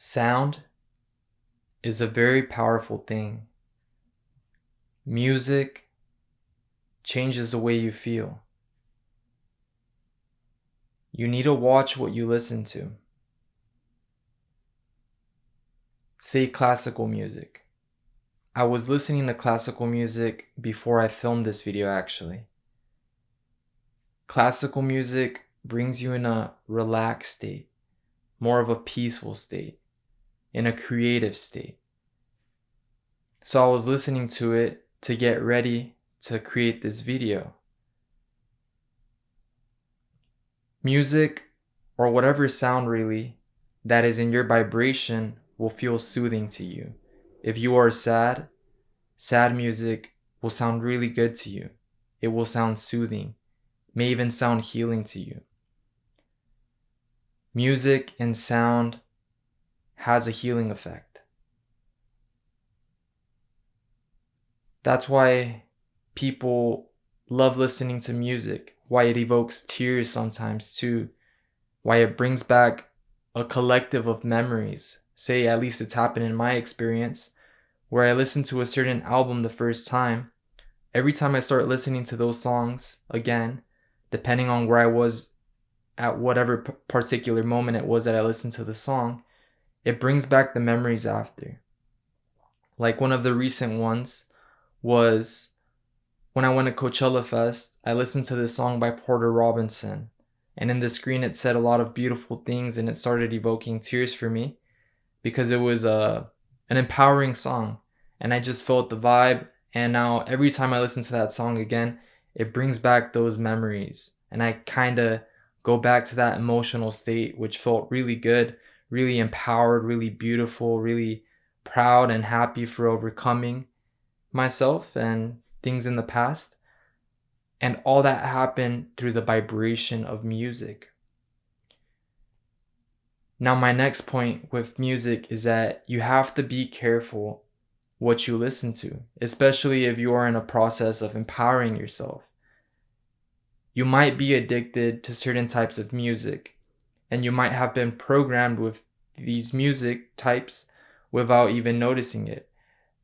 Sound is a very powerful thing. Music changes the way you feel. You need to watch what you listen to. Say classical music. I was listening to classical music before I filmed this video actually. Classical music brings you in a relaxed state, more of a peaceful state, in a creative state. So I was listening to it to get ready to create this video. Music, or whatever sound really, that is in your vibration will feel soothing to you. If you are sad, sad music will sound really good to you. It will sound soothing, may even sound healing to you. Music and sound has a healing effect. That's why people love listening to music, why it evokes tears sometimes too, why it brings back a collective of memories. Say, at least it's happened in my experience, where I listen to a certain album the first time. Every time I start listening to those songs again, depending on where I was at whatever particular moment it was that I listened to the song, it brings back the memories after. Like one of the recent ones was when I went to Coachella Fest. I listened to this song by Porter Robinson, and in the screen it said a lot of beautiful things, and it started evoking tears for me because it was an empowering song, and I just felt the vibe. And now every time I listen to that song again, it brings back those memories, and I kind of go back to that emotional state, which felt really good, really empowered, really beautiful, really proud and happy for overcoming myself and things in the past. And all that happened through the vibration of music. Now, my next point with music is that you have to be careful what you listen to, especially if you are in a process of empowering yourself. You might be addicted to certain types of music, and you might have been programmed with these music types without even noticing it.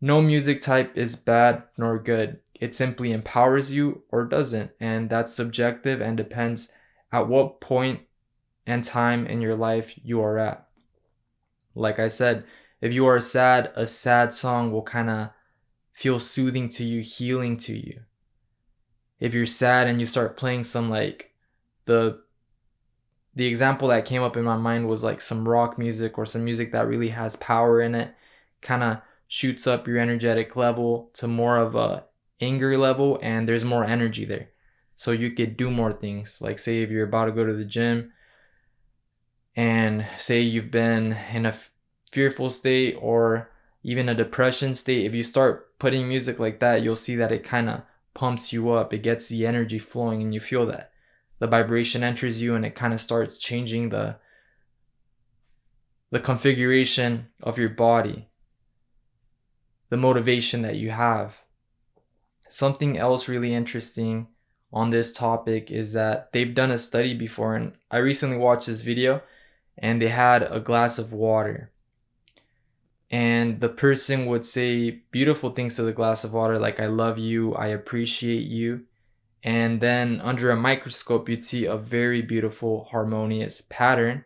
No music type is bad nor good. It simply empowers you or doesn't, and that's subjective and depends at what point and time in your life you are at. Like I said, if you are sad, a sad song will kind of feel soothing to you, healing to you. If you're sad and you start playing some like the example that came up in my mind was like some rock music or some music that really has power in it, kind of shoots up your energetic level to more of a anger level, and there's more energy there. So you could do more things. Like say if you're about to go to the gym and say you've been in a fearful state or even a depression state, if you start putting music like that, you'll see that it kind of pumps you up. It gets the energy flowing and you feel that. The vibration enters you and it kind of starts changing the configuration of your body, the motivation that you have. Something else really interesting on this topic is that they've done a study before, and I recently watched this video, and they had a glass of water. And the person would say beautiful things to the glass of water, like, I love you, I appreciate you. And then under a microscope, you'd see a very beautiful, harmonious pattern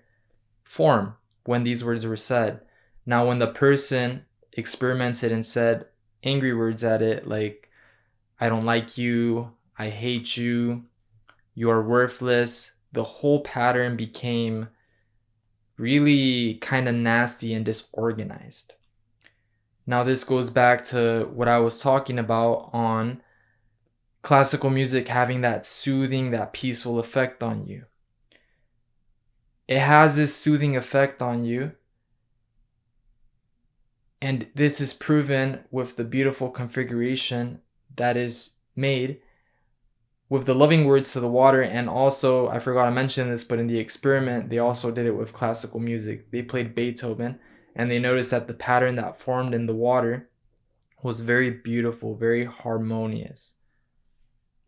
form when these words were said. Now, when the person experimented and said angry words at it, like, I don't like you, I hate you, you are worthless, the whole pattern became really kind of nasty and disorganized. Now, this goes back to what I was talking about on classical music having that soothing, that peaceful effect on you. It has this soothing effect on you, and this is proven with the beautiful configuration that is made with the loving words to the water. And also, I forgot to mention this, but in the experiment, they also did it with classical music. They played Beethoven, and they noticed that the pattern that formed in the water was very beautiful, very harmonious.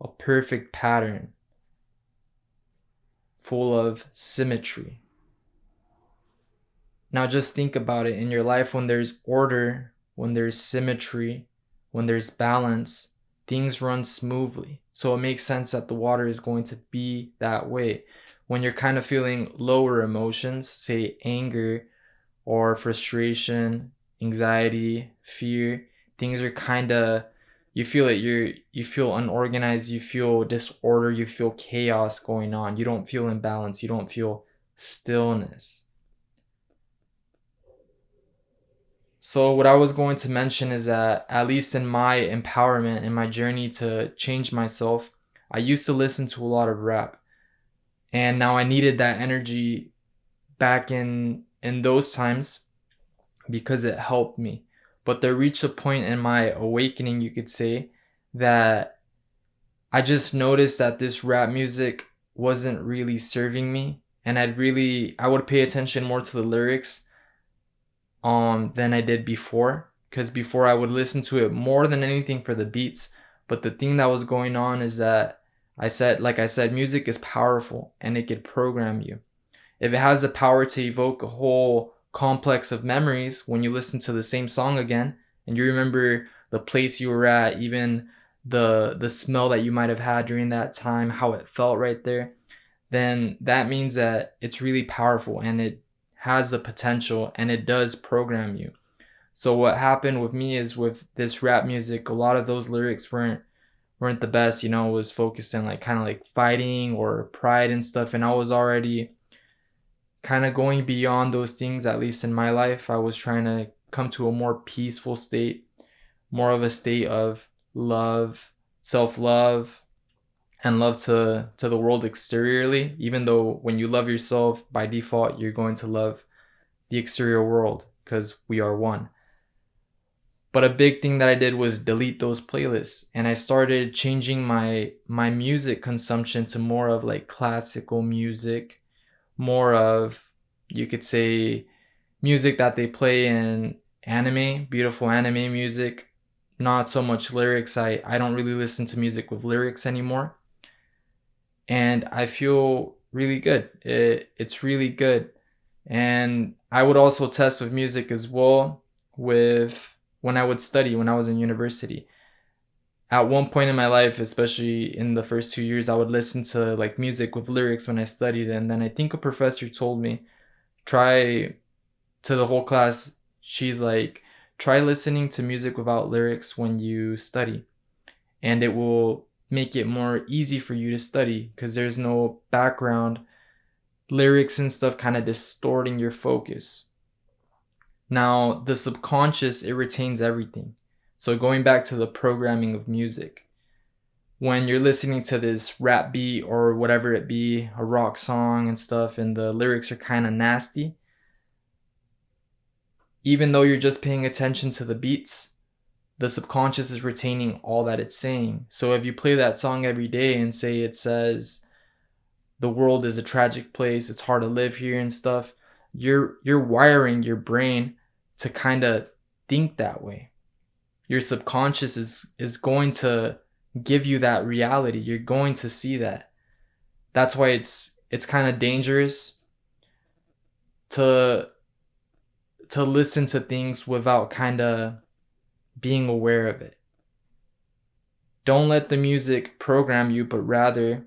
A perfect pattern, full of symmetry. Now just think about it in your life. When there's order, when there's symmetry, when there's balance, things run smoothly. So it makes sense that the water is going to be that way. When you're kind of feeling lower emotions, say anger or frustration, anxiety, fear, things are kind of, you feel it, you feel unorganized, you feel disorder, you feel chaos going on. You don't feel imbalance, you don't feel stillness. So what I was going to mention is that, at least in my empowerment, in my journey to change myself, I used to listen to a lot of rap. And now I needed that energy back in those times because it helped me. But there reached a point in my awakening, you could say, that I just noticed that this rap music wasn't really serving me, and I would pay attention more to the lyrics than I did before, because before I would listen to it more than anything for the beats. But the thing that was going on is that, like I said, music is powerful and it could program you. If it has the power to evoke a whole complex of memories when you listen to the same song again, and you remember the place you were at, even the smell that you might have had during that time, how it felt right there, then that means that it's really powerful and it has the potential and it does program you. So what happened with me is, with this rap music, a lot of those lyrics weren't the best, it was focused on like kind of like fighting or pride and stuff, and I was already kind of going beyond those things. At least in my life, I was trying to come to a more peaceful state, more of a state of love, self-love, and love to the world exteriorly. Even though when you love yourself, by default you're going to love the exterior world, because we are one. But a big thing that I did was delete those playlists, and I started changing my music consumption to more of like classical music, more of, you could say, music that they play in anime, beautiful anime music, not so much lyrics. I don't really listen to music with lyrics anymore, and I feel really good. It's really good. And I would also test with music as well, with when I would study, when I was in university. At one point in my life, especially in the first 2 years, I would listen to like music with lyrics when I studied, and then I think a professor told me, try, to the whole class, she's like, try listening to music without lyrics when you study, and it will make it more easy for you to study, because there's no background lyrics and stuff kind of distorting your focus. Now, the subconscious, it retains everything. So going back to the programming of music, when you're listening to this rap beat or whatever it be, a rock song and stuff, and the lyrics are kind of nasty, even though you're just paying attention to the beats, the subconscious is retaining all that it's saying. So if you play that song every day and say it says the world is a tragic place, it's hard to live here and stuff, you're wiring your brain to kind of think that way. Your subconscious is going to give you that reality. You're going to see that. That's why it's kind of dangerous to listen to things without kind of being aware of it. Don't let the music program you, but rather,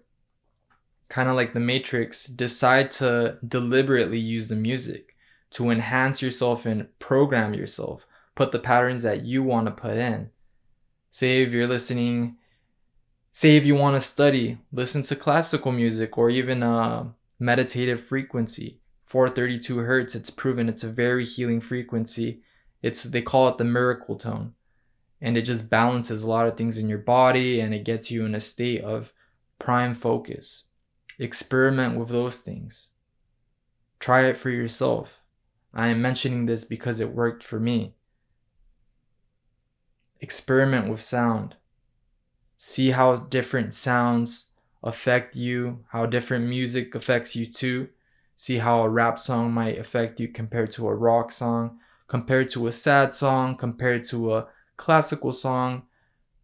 kind of like the Matrix, decide to deliberately use the music to enhance yourself and program yourself. Put the patterns that you want to put in. Say if you're listening, say if you want to study, listen to classical music or even a meditative frequency. 432 hertz, it's proven it's a very healing frequency. They call it the miracle tone. And it just balances a lot of things in your body, and it gets you in a state of prime focus. Experiment with those things. Try it for yourself. I am mentioning this because it worked for me. Experiment with sound. See how different sounds affect you, how different music affects you too. See how a rap song might affect you compared to a rock song, compared to a sad song, compared to a classical song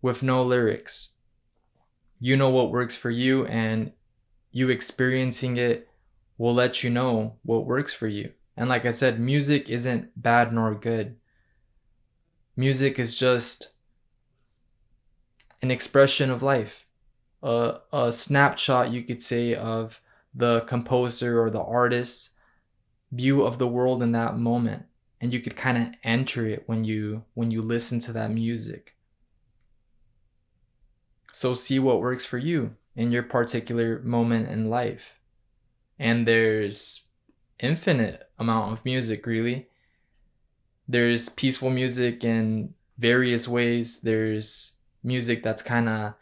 with no lyrics. You know what works for you, and you experiencing it will let you know what works for you. And like I said, music isn't bad nor good. Music is just an expression of life, a snapshot, you could say, of the composer or the artist's view of the world in that moment. And you could kind of enter it when you listen to that music. So see what works for you in your particular moment in life. And there's infinite amount of music, really. There's peaceful music in various ways. There's music that's kind of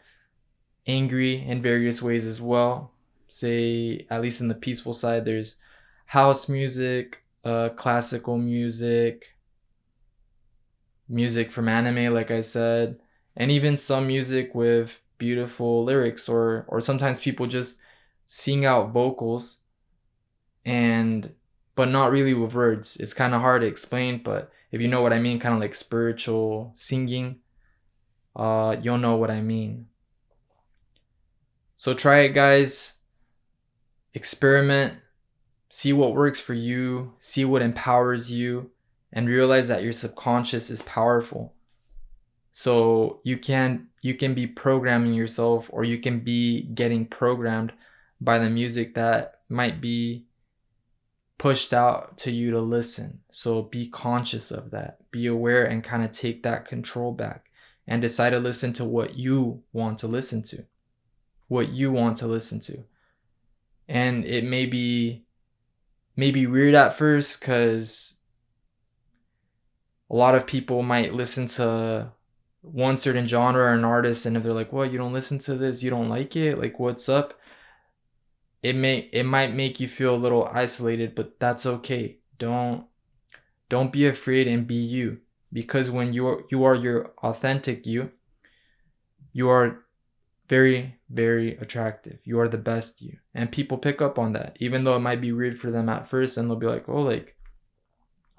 angry in various ways as well. Say, at least in the peaceful side, there's house music, classical music, music from anime, like I said, and even some music with beautiful lyrics, or sometimes people just sing out vocals, and but not really with words. It's kind of hard to explain, but if you know what I mean, kind of like spiritual singing, you'll know what I mean. So try it, guys. Experiment, see what works for you, see what empowers you, and realize that your subconscious is powerful. So you can be programming yourself, or you can be getting programmed by the music that might be pushed out to you to listen. So be conscious of that. Be aware and kind of take that control back and decide to listen to what you want to listen to. What you want to listen to. And it may be weird at first, cuz a lot of people might listen to one certain genre or an artist, and if they're like, "What, you don't listen to this? You don't like it? Like, what's up?" It might make you feel a little isolated, but that's okay. Don't be afraid, and be you, because when you are your authentic you are very, very attractive. You are the best you. And people pick up on that, even though it might be weird for them at first, and they'll be like, "Oh, like,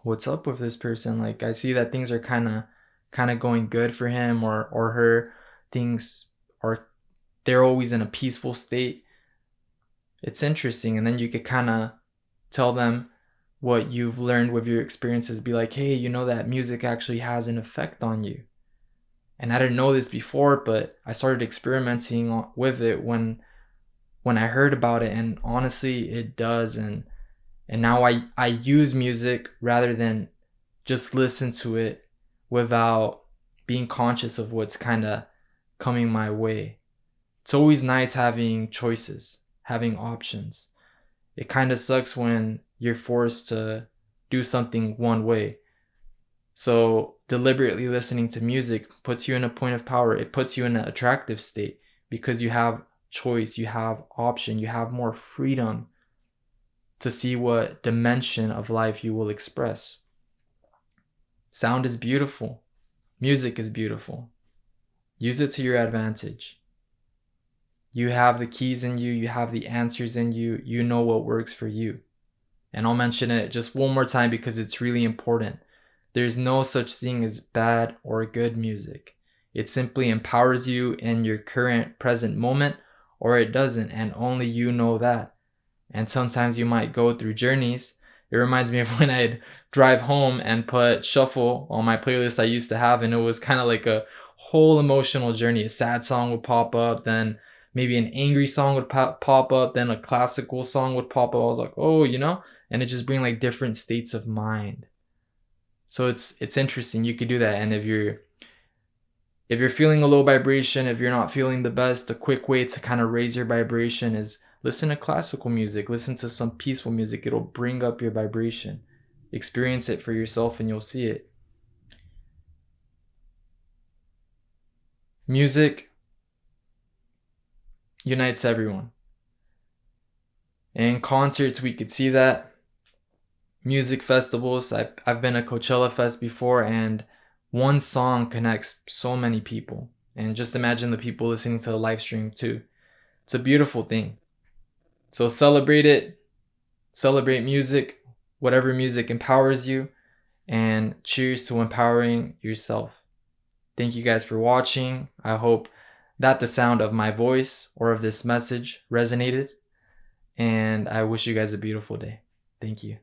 what's up with this person? Like, I see that things are kind of going good for him or her. Things are they're always in a peaceful state." It's interesting. And then you could kind of tell them what you've learned with your experiences. Be like, "Hey, you know that music actually has an effect on you. And I didn't know this before, but I started experimenting with it when I heard about it, and honestly, it does. And now I use music rather than just listen to it without being conscious of what's kind of coming my way." It's always nice having choices, having options. It kind of sucks when you're forced to do something one way. So deliberately listening to music puts you in a point of power. It puts you in an attractive state because you have choice, you have option, you have more freedom to see what dimension of life you will express. Sound is beautiful. Music is beautiful. Use it to your advantage. You have the keys in you, you have the answers in you, you know what works for you. And I'll mention it just one more time because it's really important. There's no such thing as bad or good music. It simply empowers you in your current present moment, or it doesn't, and only you know that. And sometimes you might go through journeys. It reminds me of when I'd drive home and put shuffle on my playlist I used to have, and it was kind of like a whole emotional journey. A sad song would pop up, then maybe an angry song would pop up, then a classical song would pop up. I was like, "Oh, and it just bring like different states of mind." So it's interesting. You could do that. And if you're feeling a low vibration, if you're not feeling the best, a quick way to kind of raise your vibration is listen to classical music, listen to some peaceful music. It'll bring up your vibration. Experience it for yourself and you'll see it. Music unites everyone. In concerts, we could see that. Music festivals, I've been at Coachella Fest before, and one song connects so many people. And just imagine the people listening to the live stream too. It's a beautiful thing. So celebrate it, celebrate music, whatever music empowers you, and cheers to empowering yourself. Thank you guys for watching. I hope that the sound of my voice or of this message resonated, and I wish you guys a beautiful day. Thank you.